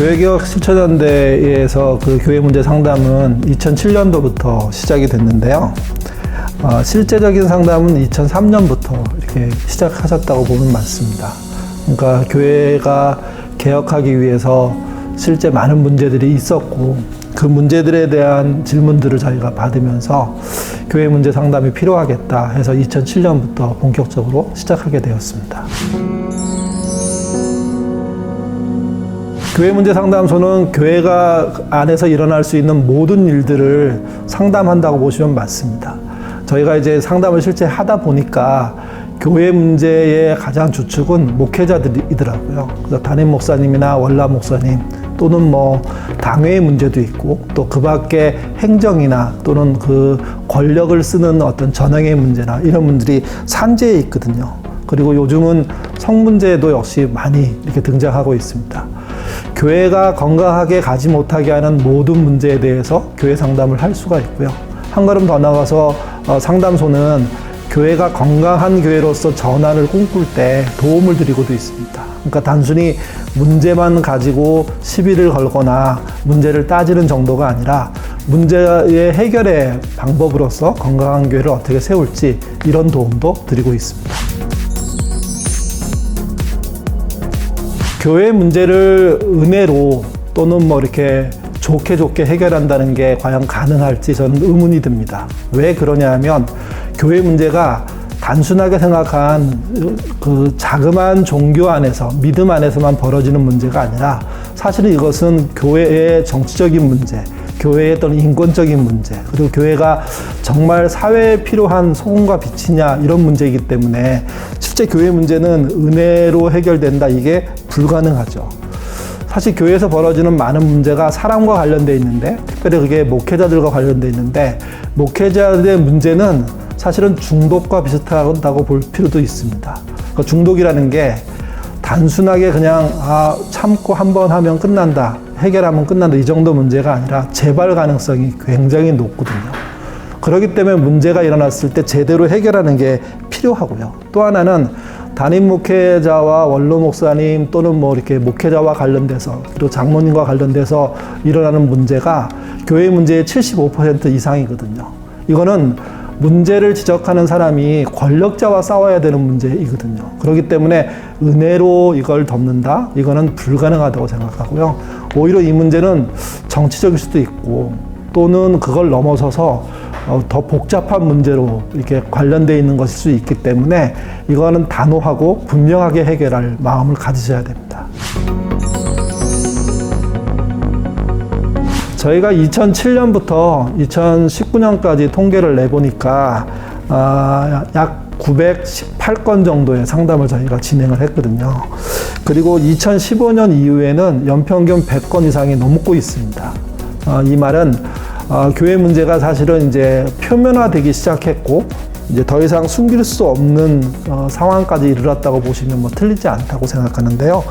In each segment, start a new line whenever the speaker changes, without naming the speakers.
교회개혁 실천연대에서 그 교회 문제 상담은 2007년도부터 시작이 됐는데요. 실제적인 상담은 2003년부터 이렇게 시작하셨다고 보면 맞습니다. 그러니까 교회가 개혁하기 위해서 실제 많은 문제들이 있었고 그 문제들에 대한 질문들을 저희가 받으면서 교회 문제 상담이 필요하겠다 해서 2007년부터 본격적으로 시작하게 되었습니다. 교회 문제 상담소는 교회가 안에서 일어날 수 있는 모든 일들을 상담한다고 보시면 맞습니다. 저희가 이제 상담을 실제 하다 보니까 교회 문제의 가장 주축은 목회자들이더라고요. 그래서 담임 목사님이나 원라 목사님 또는 뭐 당회의 문제도 있고 또 그 밖에 행정이나 또는 그 권력을 쓰는 어떤 전형의 문제나 이런 분들이 산재에 있거든요. 그리고 요즘은 성문제도 역시 많이 이렇게 등장하고 있습니다. 교회가 건강하게 가지 못하게 하는 모든 문제에 대해서 교회 상담을 할 수가 있고요. 한 걸음 더 나가서 상담소는 교회가 건강한 교회로서 전환을 꿈꿀 때 도움을 드리고도 있습니다. 그러니까 단순히 문제만 가지고 시비를 걸거나 문제를 따지는 정도가 아니라 문제의 해결의 방법으로서 건강한 교회를 어떻게 세울지 이런 도움도 드리고 있습니다. 교회 문제를 은혜로 또는 뭐 이렇게 좋게 해결한다는 게 과연 가능할지 저는 의문이 듭니다. 왜 그러냐 하면 교회 문제가 단순하게 생각한 그 자그마한 종교 안에서 믿음 안에서만 벌어지는 문제가 아니라 사실은 이것은 교회의 정치적인 문제, 교회의 어떤 인권적인 문제, 그리고 교회가 정말 사회에 필요한 소금과 빛이냐 이런 문제이기 때문에 실제 교회 문제는 은혜로 해결된다 이게 불가능하죠. 사실 교회에서 벌어지는 많은 문제가 사람과 관련되어 있는데 특별히 그게 목회자들과 관련되어 있는데 목회자들의 문제는 사실은 중독과 비슷하다고 볼 필요도 있습니다. 그러니까 중독이라는 게 단순하게 그냥 참고 한번 하면 끝난다, 해결하면 끝난다 이 정도 문제가 아니라 재발 가능성이 굉장히 높거든요. 그렇기 때문에 문제가 일어났을 때 제대로 해결하는 게 필요하고요. 또 하나는 담임 목회자와 원로 목사님 또는 뭐 이렇게 목회자와 관련돼서 또 장로님과 관련돼서 일어나는 문제가 교회 문제의 75% 이상이거든요. 이거는 문제를 지적하는 사람이 권력자와 싸워야 되는 문제이거든요. 그렇기 때문에 은혜로 이걸 덮는다? 이거는 불가능하다고 생각하고요. 오히려 이 문제는 정치적일 수도 있고 또는 그걸 넘어서서 더 복잡한 문제로 이렇게 관련되어 있는 것일 수 있기 때문에 이거는 단호하고 분명하게 해결할 마음을 가지셔야 됩니다. 저희가 2007년부터 2019년까지 통계를 내보니까 약 918건 정도의 상담을 저희가 진행을 했거든요. 그리고 2015년 이후에는 연평균 100건 이상이 넘고 있습니다. 이 말은 교회 문제가 사실은 이제 표면화되기 시작했고 이제 더 이상 숨길 수 없는 상황까지 이르렀다고 보시면 뭐 틀리지 않다고 생각하는데요.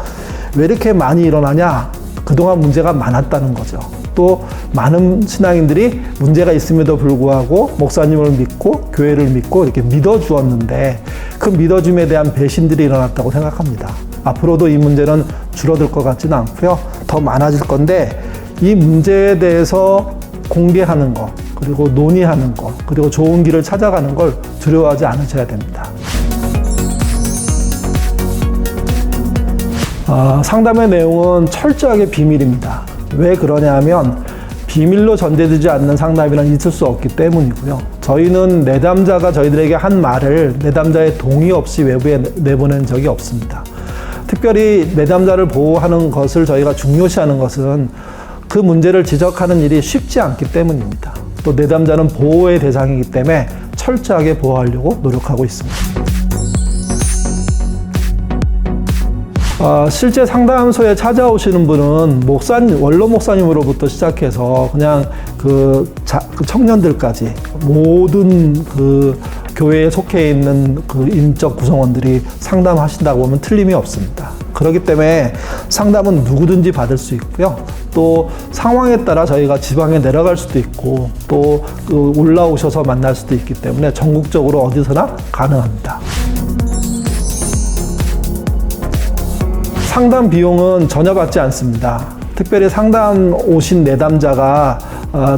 왜 이렇게 많이 일어나냐? 그동안 문제가 많았다는 거죠. 또 많은 신앙인들이 문제가 있음에도 불구하고 목사님을 믿고 교회를 믿고 이렇게 믿어주었는데 그 믿어줌에 대한 배신들이 일어났다고 생각합니다. 앞으로도 이 문제는 줄어들 것 같지는 않고요. 더 많아질 건데 이 문제에 대해서 공개하는 것, 그리고 논의하는 것, 그리고 좋은 길을 찾아가는 걸 두려워하지 않으셔야 됩니다. 상담의 내용은 철저하게 비밀입니다. 왜 그러냐 하면 비밀로 전제되지 않는 상담이란 있을 수 없기 때문이고요. 저희는 내담자가 저희들에게 한 말을 내담자의 동의 없이 외부에 내보낸 적이 없습니다. 특별히 내담자를 보호하는 것을 저희가 중요시하는 것은 그 문제를 지적하는 일이 쉽지 않기 때문입니다. 또 내담자는 보호의 대상이기 때문에 철저하게 보호하려고 노력하고 있습니다. 실제 상담소에 찾아오시는 분은 원로 목사님으로부터 시작해서 그냥 그 청년들까지 모든 그 교회에 속해 있는 그 인적 구성원들이 상담하신다고 보면 틀림이 없습니다. 그렇기 때문에 상담은 누구든지 받을 수 있고요. 또 상황에 따라 저희가 지방에 내려갈 수도 있고 또 올라오셔서 만날 수도 있기 때문에 전국적으로 어디서나 가능합니다. 상담 비용은 전혀 받지 않습니다. 특별히 상담 오신 내담자가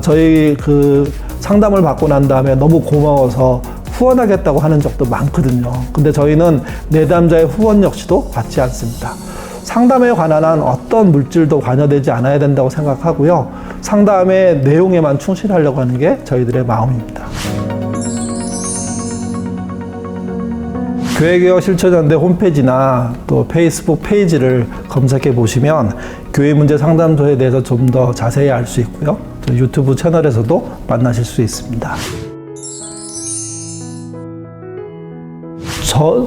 저희 그 상담을 받고 난 다음에 너무 고마워서 후원하겠다고 하는 적도 많거든요. 근데 저희는 내담자의 후원 역시도 받지 않습니다. 상담에 관한 한 어떤 물질도 관여되지 않아야 된다고 생각하고요. 상담의 내용에만 충실하려고 하는 게 저희들의 마음입니다. 교회개혁 실천연대 홈페이지나 또 페이스북 페이지를 검색해 보시면 교회문제상담소에 대해서 좀 더 자세히 알 수 있고요. 또 유튜브 채널에서도 만나실 수 있습니다.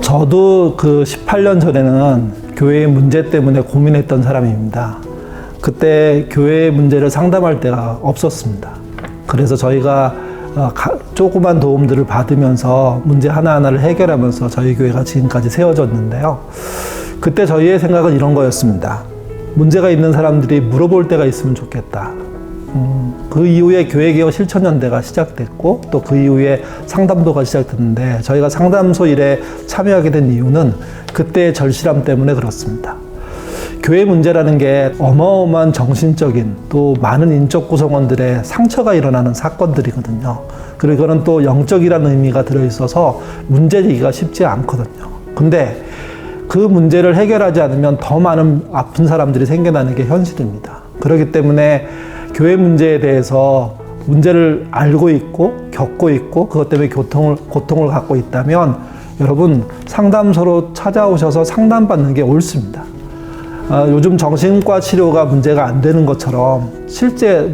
저도 그 18년 전에는 교회의 문제 때문에 고민했던 사람입니다. 그때 교회의 문제를 상담할 데가 없었습니다. 그래서 저희가 조그만 도움들을 받으면서 문제 하나하나를 해결하면서 저희 교회가 지금까지 세워졌는데요. 그때 저희의 생각은 이런 거였습니다. 문제가 있는 사람들이 물어볼 때가 있으면 좋겠다. 그 이후에 교회개혁 실천연대가 시작됐고 또 그 이후에 상담도가 시작됐는데 저희가 상담소 일에 참여하게 된 이유는 그때의 절실함 때문에 그렇습니다. 교회 문제라는 게 어마어마한 정신적인 또 많은 인적 구성원들의 상처가 일어나는 사건들이거든요. 그리고 이거는 또 영적이라는 의미가 들어있어서 문제 제기가 쉽지 않거든요. 근데 그 문제를 해결하지 않으면 더 많은 아픈 사람들이 생겨나는 게 현실입니다. 그렇기 때문에 교회 문제에 대해서 문제를 알고 있고 겪고 있고 그것 때문에 고통을 갖고 있다면 여러분 상담소로 찾아오셔서 상담받는 게 옳습니다. 요즘 정신과 치료가 문제가 안 되는 것처럼 실제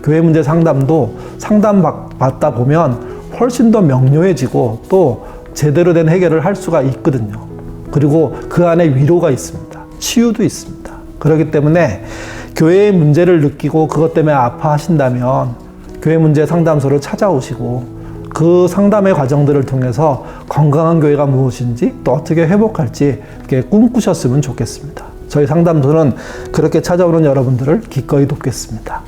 교회 문제 상담도 상담받다 보면 훨씬 더 명료해지고 또 제대로 된 해결을 할 수가 있거든요. 그리고 그 안에 위로가 있습니다. 치유도 있습니다. 그렇기 때문에 교회의 문제를 느끼고 그것 때문에 아파하신다면 교회 문제 상담소를 찾아오시고 그 상담의 과정들을 통해서 건강한 교회가 무엇인지 또 어떻게 회복할지 이렇게 꿈꾸셨으면 좋겠습니다. 저희 상담소는 그렇게 찾아오는 여러분들을 기꺼이 돕겠습니다.